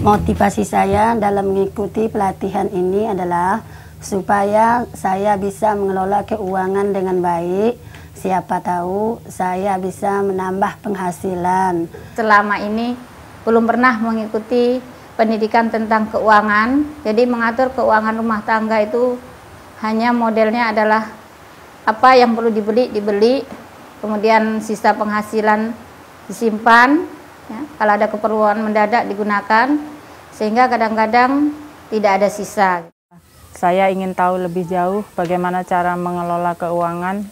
Motivasi saya dalam mengikuti pelatihan ini adalah supaya saya bisa mengelola keuangan dengan baik. Siapa tahu saya bisa menambah penghasilan. Selama ini belum pernah mengikuti pendidikan tentang keuangan. Jadi mengatur keuangan rumah tangga itu hanya modelnya adalah apa yang perlu dibeli, kemudian sisa penghasilan disimpan, ya, kalau ada keperluan mendadak digunakan, sehingga kadang-kadang tidak ada sisa. Saya ingin tahu lebih jauh bagaimana cara mengelola keuangan,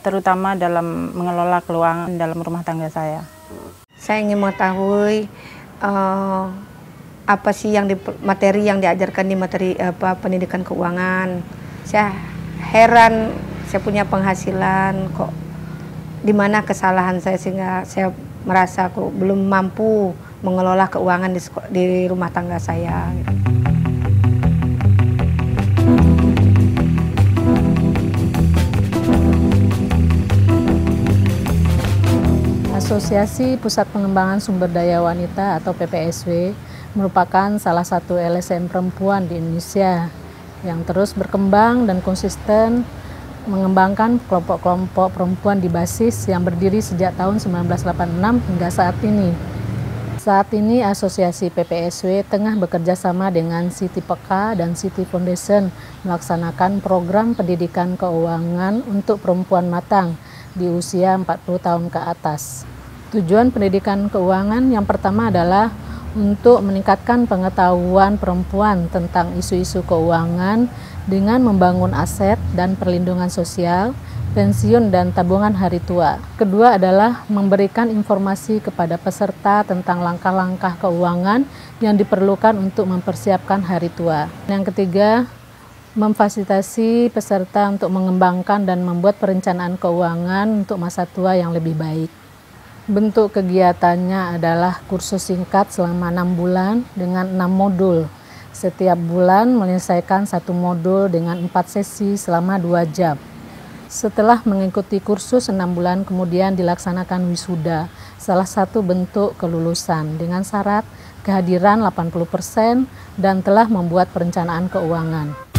terutama dalam mengelola keuangan dalam rumah tangga saya. Saya ingin mengetahui apa sih materi yang diajarkan di pendidikan keuangan. Saya heran, saya punya penghasilan kok di mana kesalahan saya sehingga saya merasa aku belum mampu mengelola keuangan di rumah tangga saya. Asosiasi Pusat Pengembangan Sumber Daya Wanita atau PPSW merupakan salah satu LSM perempuan di Indonesia yang terus berkembang dan konsisten mengembangkan kelompok-kelompok perempuan di basis yang berdiri sejak tahun 1986 hingga saat ini. Saat ini Asosiasi PPSW tengah bekerja sama dengan Siti Peka dan Siti Foundation melaksanakan program pendidikan keuangan untuk perempuan matang di usia 40 tahun ke atas. Tujuan pendidikan keuangan yang pertama adalah untuk meningkatkan pengetahuan perempuan tentang isu-isu keuangan dengan membangun aset dan perlindungan sosial, pensiun dan tabungan hari tua. Kedua adalah memberikan informasi kepada peserta tentang langkah-langkah keuangan yang diperlukan untuk mempersiapkan hari tua. Yang ketiga, memfasilitasi peserta untuk mengembangkan dan membuat perencanaan keuangan untuk masa tua yang lebih baik. Bentuk kegiatannya adalah kursus singkat selama 6 bulan dengan 6 modul. Setiap bulan menyelesaikan 1 modul dengan 4 sesi selama 2 jam. Setelah mengikuti kursus 6 bulan kemudian dilaksanakan wisuda, salah satu bentuk kelulusan dengan syarat kehadiran 80% dan telah membuat perencanaan keuangan.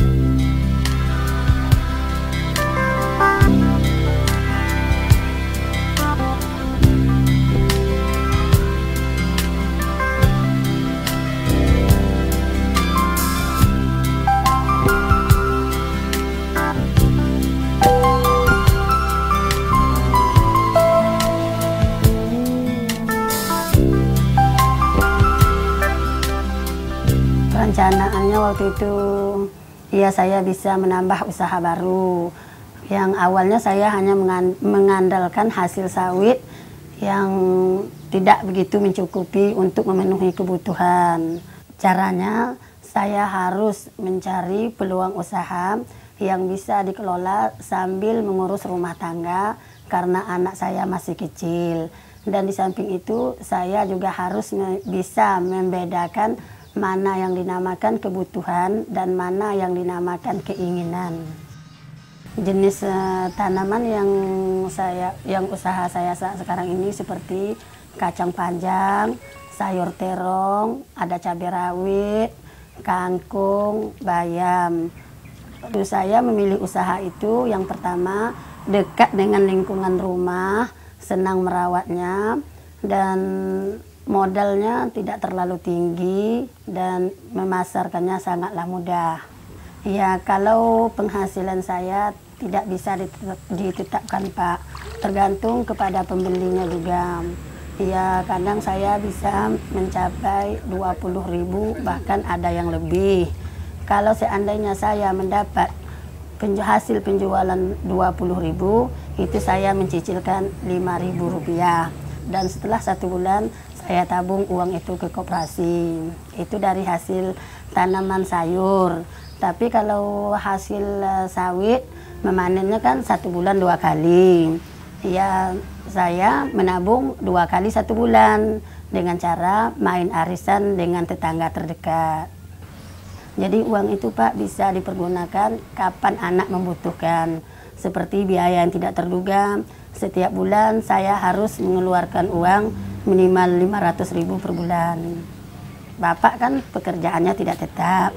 Perencanaannya waktu itu, ya saya bisa menambah usaha baru. Yang awalnya saya hanya mengandalkan hasil sawit yang tidak begitu mencukupi untuk memenuhi kebutuhan. Caranya saya harus mencari peluang usaha yang bisa dikelola sambil mengurus rumah tangga karena anak saya masih kecil. Dan di samping itu saya juga harus bisa membedakan mana yang dinamakan kebutuhan dan mana yang dinamakan keinginan. Jenis tanaman yang usaha saya sekarang ini seperti kacang panjang, sayur terong, ada cabai rawit, kangkung, bayam. Lalu saya memilih usaha itu yang pertama dekat dengan lingkungan rumah, senang merawatnya, dan modalnya tidak terlalu tinggi dan memasarkannya sangatlah mudah. Ya, kalau penghasilan saya tidak bisa ditetapkan Pak, tergantung kepada pembelinya juga. Ya, kadang saya bisa mencapai 20.000 bahkan ada yang lebih. Kalau seandainya saya mendapat hasil penjualan 20.000, itu saya mencicilkan 5.000 rupiah. Dan setelah 1 bulan saya tabung uang itu ke koperasi. Itu dari hasil tanaman sayur. Tapi kalau hasil sawit memanennya kan 1 bulan 2 kali. Ya, saya menabung 2 kali 1 bulan dengan cara main arisan dengan tetangga terdekat. Jadi uang itu Pak bisa dipergunakan kapan anak membutuhkan. Seperti biaya yang tidak terduga, setiap bulan saya harus mengeluarkan uang minimal 500.000 per bulan. bapak kan pekerjaannya tidak tetap.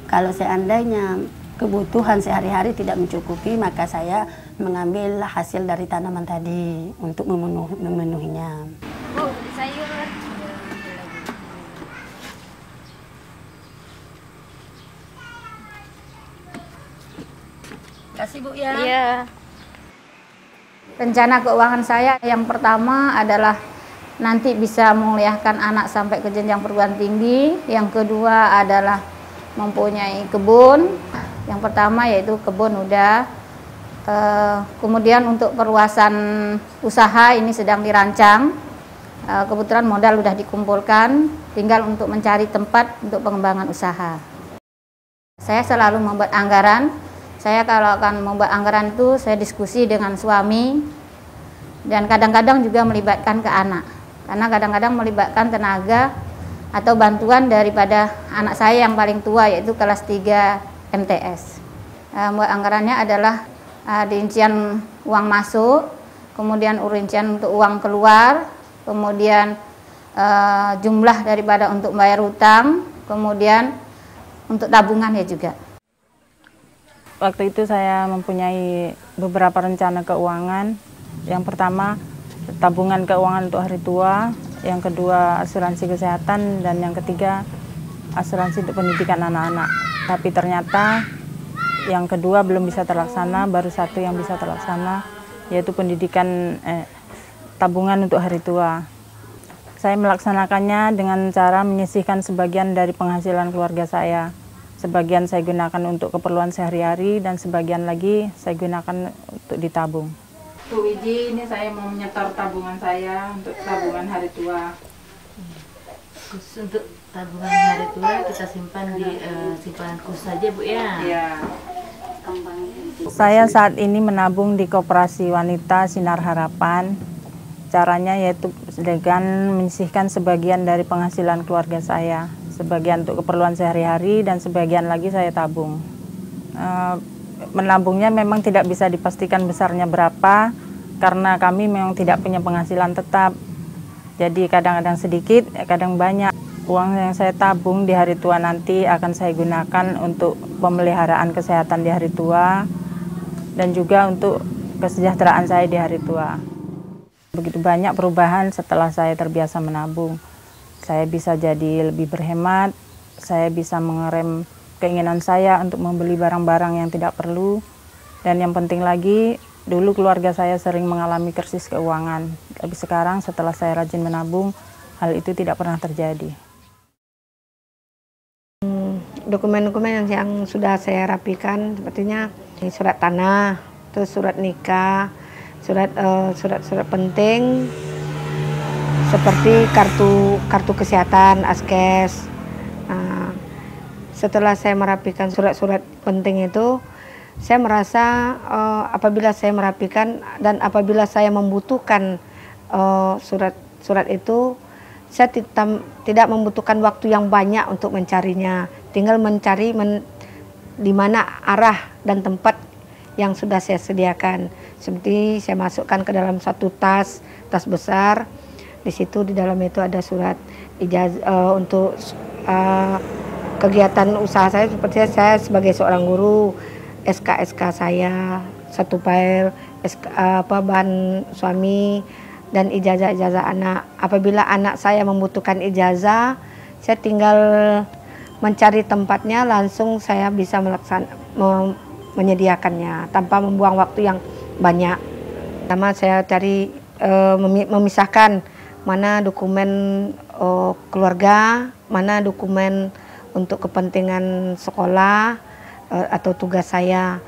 Kalau seandainya kebutuhan sehari-hari tidak mencukupi, maka saya mengambil hasil dari tanaman tadi untuk memenuhinya. Sayur. Kasih Bu ya. Iya. Rencana keuangan saya yang pertama adalah nanti bisa menguliahkan anak sampai ke jenjang perguruan tinggi. Yang kedua adalah mempunyai kebun. Yang pertama yaitu kebun udah. Kemudian untuk perluasan usaha ini sedang dirancang. Kebetulan modal udah dikumpulkan, tinggal untuk mencari tempat untuk pengembangan usaha. Saya selalu membuat anggaran. Saya kalau akan membuat anggaran itu saya diskusi dengan suami dan kadang-kadang juga melibatkan ke anak. Karena kadang-kadang melibatkan tenaga atau bantuan daripada anak saya yang paling tua yaitu kelas 3 MTS. Membuat anggarannya adalah rincian uang masuk, kemudian rincian untuk uang keluar, kemudian jumlah daripada untuk bayar hutang, kemudian untuk tabungan ya juga. Waktu itu saya mempunyai beberapa rencana keuangan. Yang pertama, tabungan keuangan untuk hari tua. Yang kedua, asuransi kesehatan. Dan yang ketiga, asuransi untuk pendidikan anak-anak. Tapi ternyata yang kedua belum bisa terlaksana, baru satu yang bisa terlaksana, yaitu pendidikan tabungan untuk hari tua. Saya melaksanakannya dengan cara menyisihkan sebagian dari penghasilan keluarga saya. Sebagian saya gunakan untuk keperluan sehari-hari dan sebagian lagi saya gunakan untuk ditabung. Bu Wiji, ini saya mau menyetor tabungan saya untuk tabungan hari tua. Khusus untuk tabungan hari tua kita simpan di simpanan khusus saja Bu ya? Iya. Saya saat ini menabung di Koperasi Wanita Sinar Harapan. Caranya yaitu dengan menyisihkan sebagian dari penghasilan keluarga saya. Sebagian untuk keperluan sehari-hari dan sebagian lagi saya tabung. Menabungnya memang tidak bisa dipastikan besarnya berapa karena kami memang tidak punya penghasilan tetap. Jadi kadang-kadang sedikit, kadang banyak. Uang yang saya tabung di hari tua nanti akan saya gunakan untuk pemeliharaan kesehatan di hari tua dan juga untuk kesejahteraan saya di hari tua. Begitu banyak perubahan setelah saya terbiasa menabung. Saya bisa jadi lebih berhemat, saya bisa mengerem keinginan saya untuk membeli barang-barang yang tidak perlu. Dan yang penting lagi, dulu keluarga saya sering mengalami krisis keuangan. Tapi sekarang setelah saya rajin menabung, hal itu tidak pernah terjadi. Dokumen-dokumen yang sudah saya rapikan, sepertinya surat tanah, terus surat nikah, surat-surat penting, seperti kartu kesehatan, askes. Setelah saya merapikan surat-surat penting itu, saya merasa apabila saya merapikan dan apabila saya membutuhkan surat-surat itu, saya tidak membutuhkan waktu yang banyak untuk mencarinya. Tinggal mencari di mana arah dan tempat yang sudah saya sediakan. Seperti saya masukkan ke dalam satu tas besar. Di situ di dalam itu ada surat ijazah untuk kegiatan usaha saya, seperti saya sebagai seorang guru, SK saya, satu file, bahan suami, dan ijazah anak. Apabila anak saya membutuhkan ijazah, saya tinggal mencari tempatnya, langsung saya bisa menyediakannya tanpa membuang waktu yang banyak. Pertama saya cari memisahkan mana dokumen keluarga, mana dokumen untuk kepentingan sekolah atau tugas saya,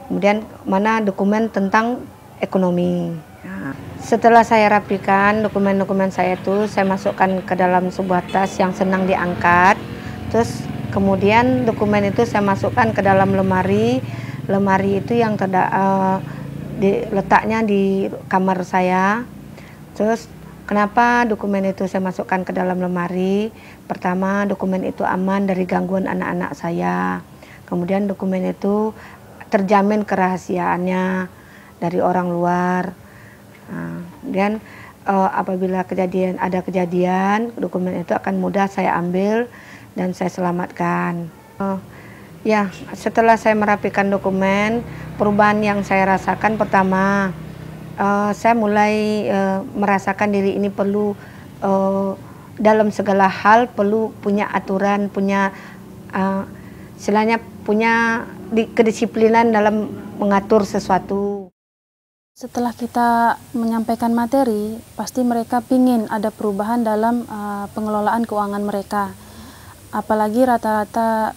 kemudian mana dokumen tentang ekonomi. Nah, setelah saya rapikan dokumen-dokumen saya itu, saya masukkan ke dalam sebuah tas yang senang diangkat. Terus kemudian dokumen itu saya masukkan ke dalam lemari. Lemari itu yang letaknya di kamar saya. Terus kenapa dokumen itu saya masukkan ke dalam lemari? Pertama, dokumen itu aman dari gangguan anak-anak saya. Kemudian dokumen itu terjamin kerahasiaannya dari orang luar. Nah, kemudian apabila ada kejadian, dokumen itu akan mudah saya ambil dan saya selamatkan. Ya, setelah saya merapikan dokumen, perubahan yang saya rasakan pertama, saya mulai merasakan diri ini perlu dalam segala hal perlu punya aturan, punya istilahnya punya kedisiplinan dalam mengatur sesuatu. Setelah kita menyampaikan materi, pasti mereka ingin ada perubahan dalam pengelolaan keuangan mereka. Apalagi rata-rata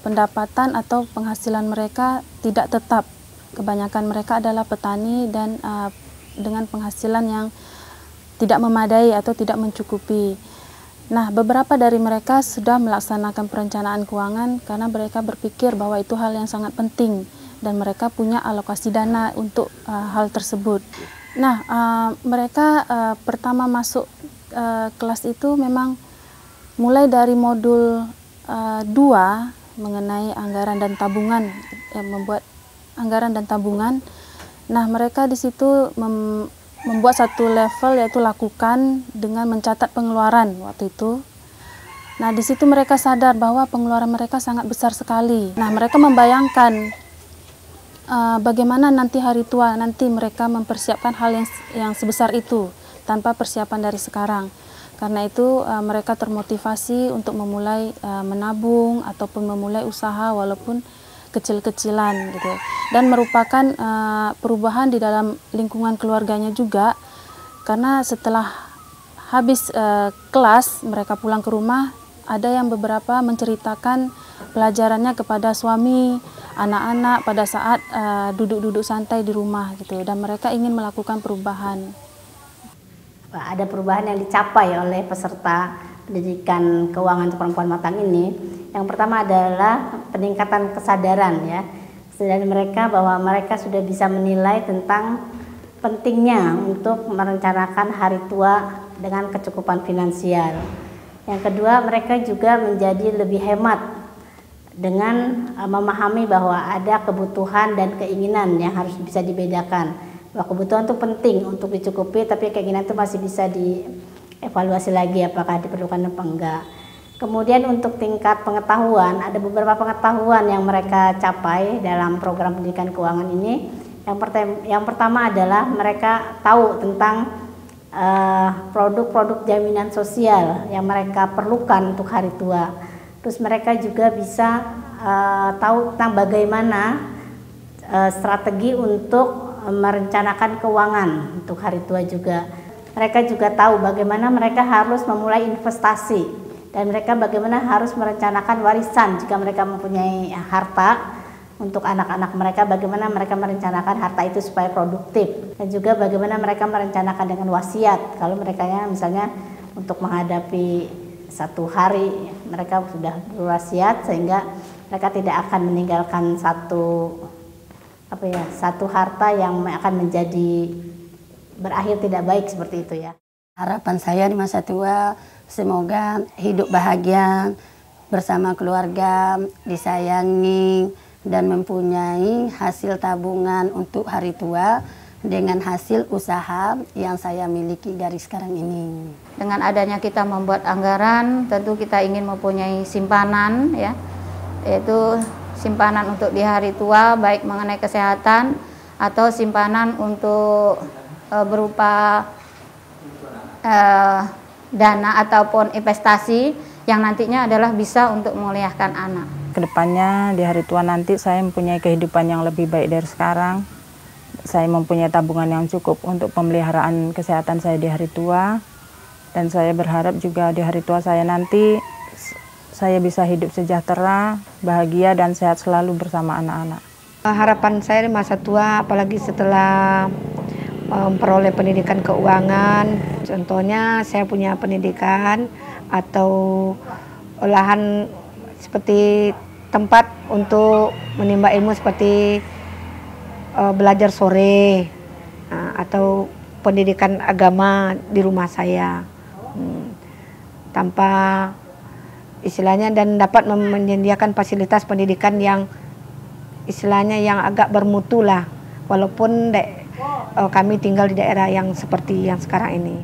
pendapatan atau penghasilan mereka tidak tetap. Kebanyakan mereka adalah petani dan dengan penghasilan yang tidak memadai atau tidak mencukupi. Nah, beberapa dari mereka sudah melaksanakan perencanaan keuangan karena mereka berpikir bahwa itu hal yang sangat penting dan mereka punya alokasi dana untuk hal tersebut. Nah, mereka pertama masuk kelas itu memang mulai dari modul 2 mengenai anggaran dan tabungan, membuat anggaran dan tabungan. Nah, mereka di situ membuat satu level yaitu lakukan dengan mencatat pengeluaran waktu itu. Nah, di situ mereka sadar bahwa pengeluaran mereka sangat besar sekali. Nah, mereka membayangkan bagaimana nanti hari tua nanti mereka mempersiapkan hal yang sebesar itu tanpa persiapan dari sekarang. Karena itu mereka termotivasi untuk memulai menabung ataupun memulai usaha walaupun kecil-kecilan gitu. Dan merupakan perubahan di dalam lingkungan keluarganya juga, karena setelah habis kelas mereka pulang ke rumah, ada yang beberapa menceritakan pelajarannya kepada suami, anak-anak pada saat duduk-duduk santai di rumah gitu, dan mereka ingin melakukan perubahan. Ada perubahan yang dicapai oleh peserta pendidikan keuangan untuk perempuan matang ini. Yang pertama adalah peningkatan kesadaran ya, kesadaran mereka bahwa mereka sudah bisa menilai tentang pentingnya untuk merencanakan hari tua dengan kecukupan finansial. Yang kedua, mereka juga menjadi lebih hemat dengan memahami bahwa ada kebutuhan dan keinginan yang harus bisa dibedakan. Bahwa kebutuhan itu penting untuk dicukupi, tapi keinginan itu masih bisa dievaluasi lagi apakah diperlukan apa enggak. Kemudian untuk tingkat pengetahuan, ada beberapa pengetahuan yang mereka capai dalam program pendidikan keuangan ini. Yang pertama adalah mereka tahu tentang produk-produk jaminan sosial yang mereka perlukan untuk hari tua. Terus mereka juga bisa tahu tentang bagaimana strategi untuk merencanakan keuangan untuk hari tua juga. Mereka juga tahu bagaimana mereka harus memulai investasi dan mereka bagaimana harus merencanakan warisan jika mereka mempunyai harta untuk anak-anak mereka, bagaimana mereka merencanakan harta itu supaya produktif, dan juga bagaimana mereka merencanakan dengan wasiat kalau mereka misalnya untuk menghadapi satu hari mereka sudah berwasiat sehingga mereka tidak akan meninggalkan satu harta yang akan menjadi berakhir tidak baik seperti itu ya. Harapan saya di masa tua semoga hidup bahagia bersama keluarga, disayangi dan mempunyai hasil tabungan untuk hari tua dengan hasil usaha yang saya miliki dari sekarang ini. Dengan adanya kita membuat anggaran, tentu kita ingin mempunyai simpanan ya, yaitu simpanan untuk di hari tua, baik mengenai kesehatan atau simpanan untuk berupa dana ataupun investasi yang nantinya adalah bisa untuk memuliakan anak. Kedepannya di hari tua nanti saya mempunyai kehidupan yang lebih baik dari sekarang. Saya mempunyai tabungan yang cukup untuk pemeliharaan kesehatan saya di hari tua. Dan saya berharap juga di hari tua saya nanti saya bisa hidup sejahtera, bahagia dan sehat selalu bersama anak-anak. Harapan saya di masa tua, apalagi setelah memperoleh pendidikan keuangan, contohnya saya punya pendidikan atau olahan seperti tempat untuk menimba ilmu seperti belajar sore atau pendidikan agama di rumah saya tanpa istilahnya, dan dapat menyediakan fasilitas pendidikan yang istilahnya yang agak bermutu lah, walaupun kami tinggal di daerah yang seperti yang sekarang ini.